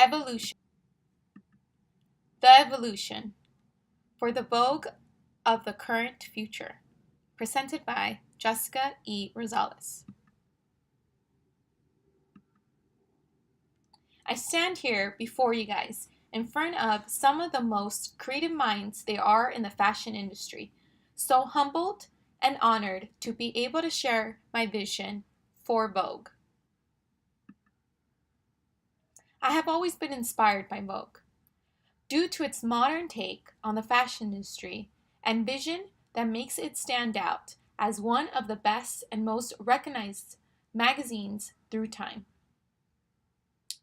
Evolution. The Evolution for the Vogue of the Current Future. Presented by Jessica E. Rosales. I stand here before you guys in front of some of the most creative minds there are in the fashion industry, so humbled and honored to be able to share my vision for Vogue. I have always been inspired by Vogue, due to its modern take on the fashion industry and vision that makes it stand out as one of the best and most recognized magazines through time.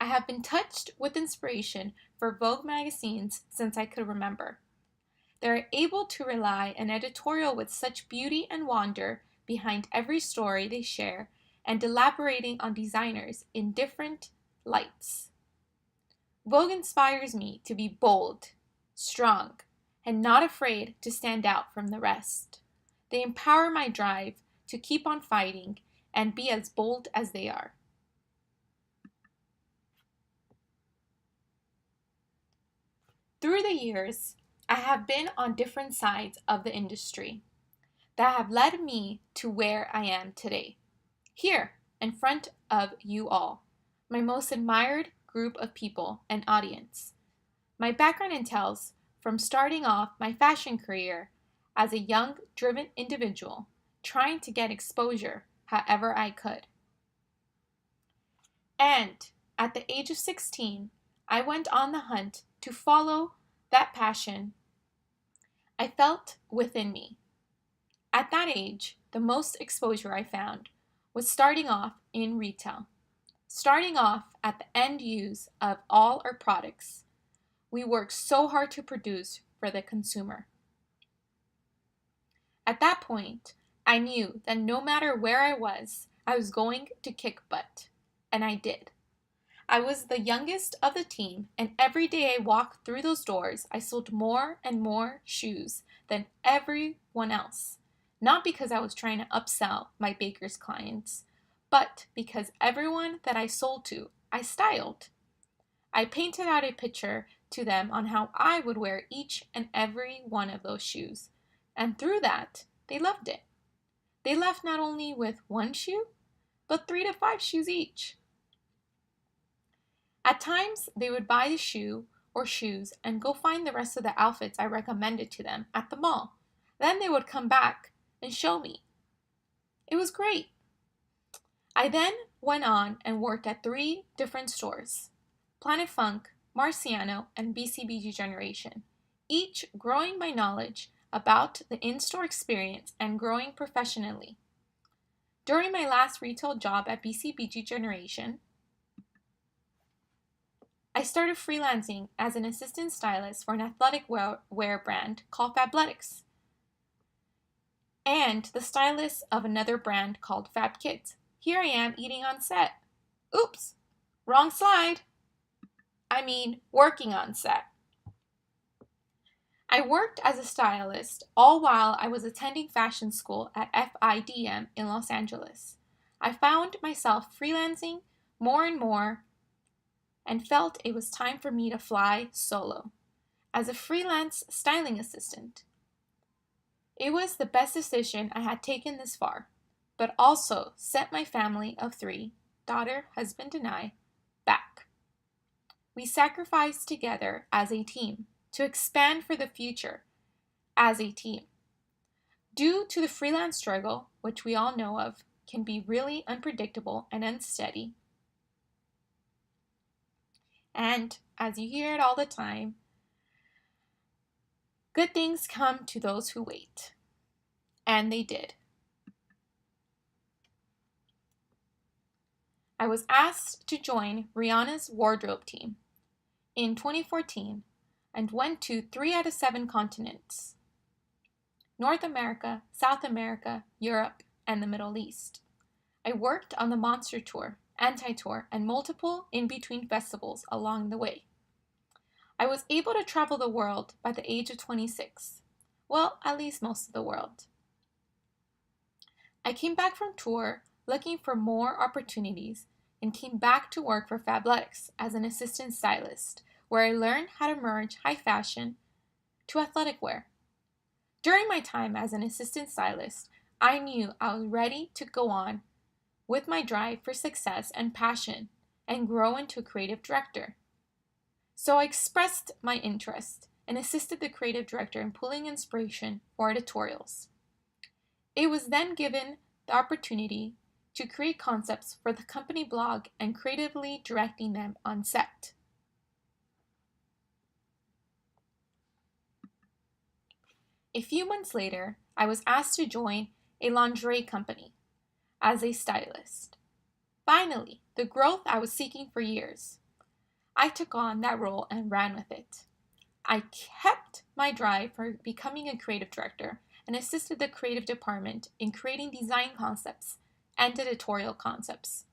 I have been touched with inspiration for Vogue magazines since I could remember. They are able to rely an editorial with such beauty and wonder behind every story they share and elaborating on designers in different lights. Vogue inspires me to be bold, strong, and not afraid to stand out from the rest. They empower my drive to keep on fighting and be as bold as they are. Through the years, I have been on different sides of the industry that have led me to where I am today, here in front of you all, my most admired group of people and audience. My background entails from starting off my fashion career as a young, driven individual, trying to get exposure however I could. And at the age of 16, I went on the hunt to follow that passion I felt within me. At that age, the most exposure I found was starting off in retail, starting off at the end use of all our products we work so hard to produce for the consumer. At that point, I knew that no matter where I was going to kick butt, and I did. I was the youngest of the team, and every day I walked through those doors, I sold more and more shoes than everyone else. Not because I was trying to upsell my baker's clients, but because everyone that I sold to, I styled. I painted out a picture to them on how I would wear each and every one of those shoes, and through that, they loved it. They left not only with one shoe, but 3 to 5 shoes each. At times, they would buy the shoe or shoes and go find the rest of the outfits I recommended to them at the mall. Then they would come back and show me. It was great. I then went on and worked at 3 different stores: Planet Funk, Marciano, and BCBG Generation, each growing my knowledge about the in-store experience and growing professionally. During my last retail job at BCBG Generation, I started freelancing as an assistant stylist for an athletic wear brand called Fabletics, and the stylist of another brand called Fab Kids. Here I am eating on set. Oops, wrong slide. I mean, working on set. I worked as a stylist all while I was attending fashion school at FIDM in Los Angeles. I found myself freelancing more and more and felt it was time for me to fly solo as a freelance styling assistant. It was the best decision I had taken this far, but also set my family of 3, daughter, husband, and I, back. We sacrificed together as a team to expand for the future as a team. Due to the freelance struggle, which we all know of, can be really unpredictable and unsteady. And as you hear it all the time, good things come to those who wait. And they did. I was asked to join Rihanna's wardrobe team in 2014 and went to 3 out of 7 continents: North America, South America, Europe, and the Middle East. I worked on the Monster Tour, Anti-Tour, and multiple in-between festivals along the way. I was able to travel the world by the age of 26. Well, at least most of the world. I came back from tour looking for more opportunities and came back to work for Fabletics as an assistant stylist, where I learned how to merge high fashion to athletic wear. During my time as an assistant stylist, I knew I was ready to go on with my drive for success and passion and grow into a creative director. So I expressed my interest and assisted the creative director in pulling inspiration for editorials. It was then given the opportunity to create concepts for the company blog and creatively directing them on set. A few months later, I was asked to join a lingerie company as a stylist. Finally, the growth I was seeking for years. I took on that role and ran with it. I kept my drive for becoming a creative director and assisted the creative department in creating design concepts and editorial concepts.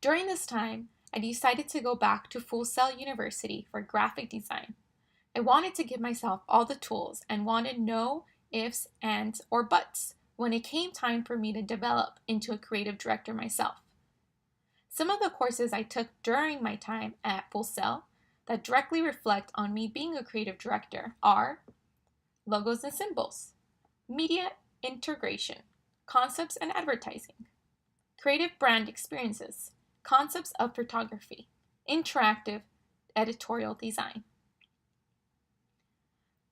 During this time, I decided to go back to Full Sail University for graphic design. I wanted to give myself all the tools and wanted no ifs, ands, or buts when it came time for me to develop into a creative director myself. Some of the courses I took during my time at Full Sail that directly reflect on me being a creative director are logos and symbols, media integration, concepts and advertising, creative brand experiences, concepts of photography, interactive editorial design.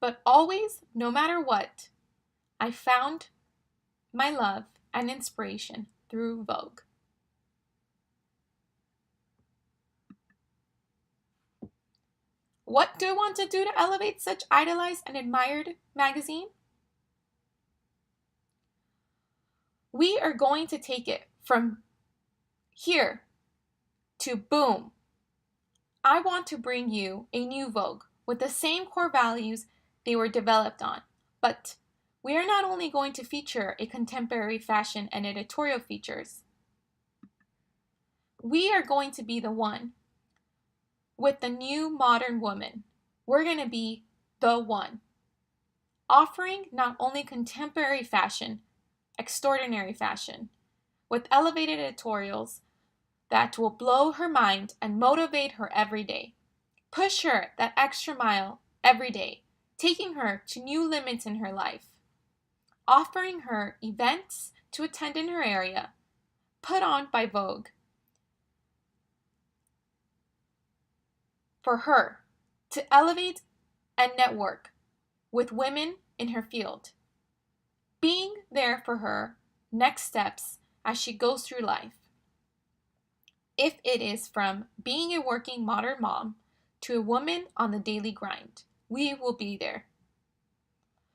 But always, no matter what, I found my love and inspiration through Vogue. What do I want to do to elevate such idolized and admired magazine? We are going to take it from here to boom. I want to bring you a new Vogue with the same core values they were developed on, but we are not only going to feature a contemporary fashion and editorial features, we are going to be the one with the new modern woman. We're going to be the one, offering not only contemporary fashion, extraordinary fashion, with elevated editorials that will blow her mind and motivate her every day. Push her that extra mile every day, taking her to new limits in her life. Offering her events to attend in her area, put on by Vogue. For her to elevate and network with women in her field. Being there for her next steps as she goes through life. If it is from being a working modern mom to a woman on the daily grind, we will be there.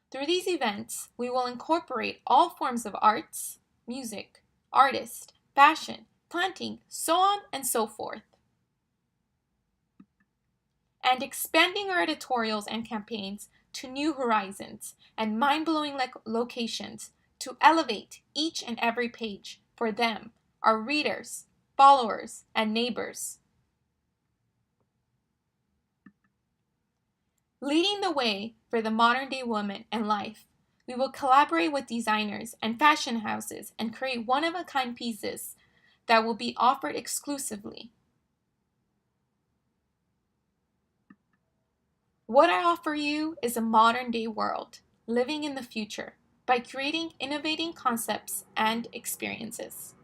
Through these events, we will incorporate all forms of arts, music, artists, fashion, planting, so on and so forth. And expanding our editorials and campaigns to new horizons and mind-blowing locations to elevate each and every page for them, our readers, followers, and neighbors. Leading the way for the modern day woman and life, we will collaborate with designers and fashion houses and create one-of-a-kind pieces that will be offered exclusively. What I offer you is a modern day world, living in the future, by creating innovating concepts and experiences.